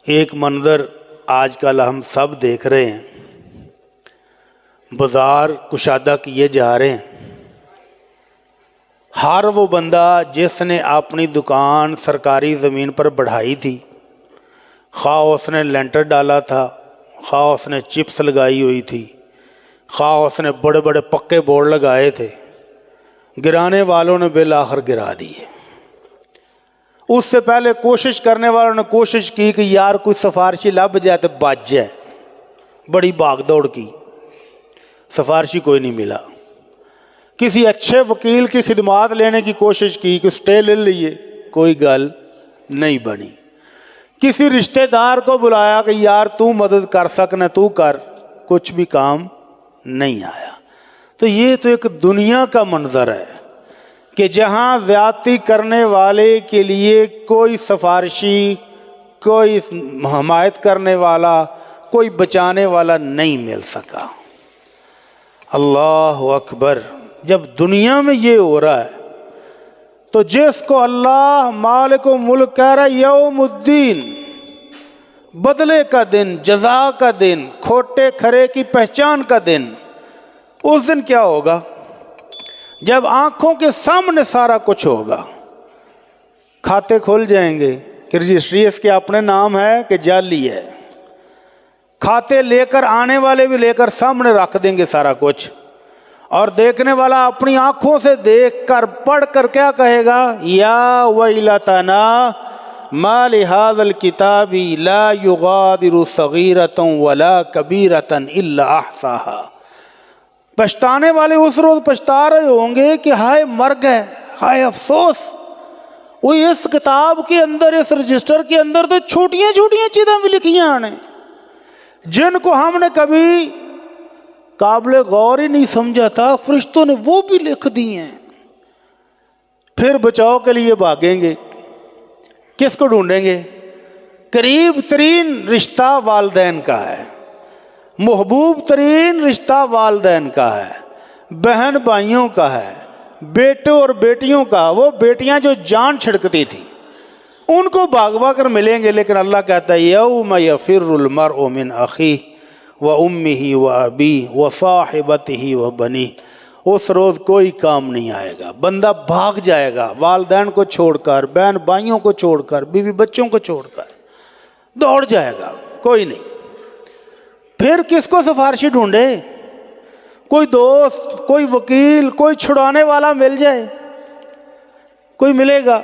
ایک منظر آج کل ہم سب دیکھ رہے ہیں، بازار کشادہ کیے جا رہے ہیں۔ ہر وہ بندہ جس نے اپنی دکان سرکاری زمین پر بڑھائی تھی، خواہ اس نے لینٹر ڈالا تھا، خواہ اس نے چپس لگائی ہوئی تھی، خواہ اس نے بڑے بڑے پکے بورڈ لگائے تھے، گرانے والوں نے بالآخر گرا دیے۔ اس سے پہلے کوشش کرنے والوں نے کوشش کی کہ یار کوئی سفارشی لب جائے تو بچ جائے، بڑی بھاگ دوڑ کی، سفارشی کوئی نہیں ملا۔ کسی اچھے وکیل کی خدمات لینے کی کوشش کی کہ سٹے لے لیے، کوئی گل نہیں بنی۔ کسی رشتہ دار کو بلایا کہ یار تو مدد کر سکنا تو کر، کچھ بھی کام نہیں آیا۔ تو یہ تو ایک دنیا کا منظر ہے کہ جہاں زیادتی کرنے والے کے لیے کوئی سفارشی، کوئی حمایت کرنے والا، کوئی بچانے والا نہیں مل سکا۔ اللہ اکبر! جب دنیا میں یہ ہو رہا ہے تو جس کو اللہ مالک و ملک کہہ رہا ہے یوم الدین، بدلے کا دن، جزا کا دن، کھوٹے کھرے کی پہچان کا دن، اس دن کیا ہوگا؟ جب آنکھوں کے سامنے سارا کچھ ہوگا، کھاتے کھل جائیں گے کہ رجسٹری اس کے اپنے نام ہے کہ جعلی ہے، کھاتے لے کر آنے والے بھی لے کر سامنے رکھ دیں گے سارا کچھ، اور دیکھنے والا اپنی آنکھوں سے دیکھ کر پڑھ کر کیا کہے گا؟ یا ویلتنا ما لہذا الکتاب لا یغادر صغیرۃ ولا کبیرۃ الا احصاها۔ پچھتانے والے اس روز پچھتا رہے ہوں گے کہ ہائے مر گئے، ہائے افسوس، وہ اس کتاب کے اندر، اس رجسٹر کے اندر تو چھوٹیاں چھوٹیاں چیزیں بھی لکھیاں آنے جن کو ہم نے کبھی قابل غور ہی نہیں سمجھا تھا، فرشتوں نے وہ بھی لکھ دی ہیں۔ پھر بچاؤ کے لیے بھاگیں گے، کس کو ڈھونڈیں گے؟ قریب ترین رشتہ والدین کا ہے، محبوب ترین رشتہ والدین کا ہے، بہن بھائیوں کا ہے، بیٹوں اور بیٹیوں کا، وہ بیٹیاں جو جان چھڑکتی تھیں ان کو بھاگ کر ملیں گے۔ لیکن اللہ کہتا ہے یوم یفر المرء من اخیہ وامہ وابیہ وصاحبتہ وبنیہ۔ اس روز کوئی کام نہیں آئے گا، بندہ بھاگ جائے گا، والدین کو چھوڑ کر، بہن بھائیوں کو چھوڑ کر، بیوی بچوں کو چھوڑ کر دوڑ جائے گا، کوئی نہیں۔ پھر کس کو سفارشی ڈھونڈے؟ کوئی دوست، کوئی وکیل، کوئی چھڑانے والا مل جائے، کوئی ملے گا؟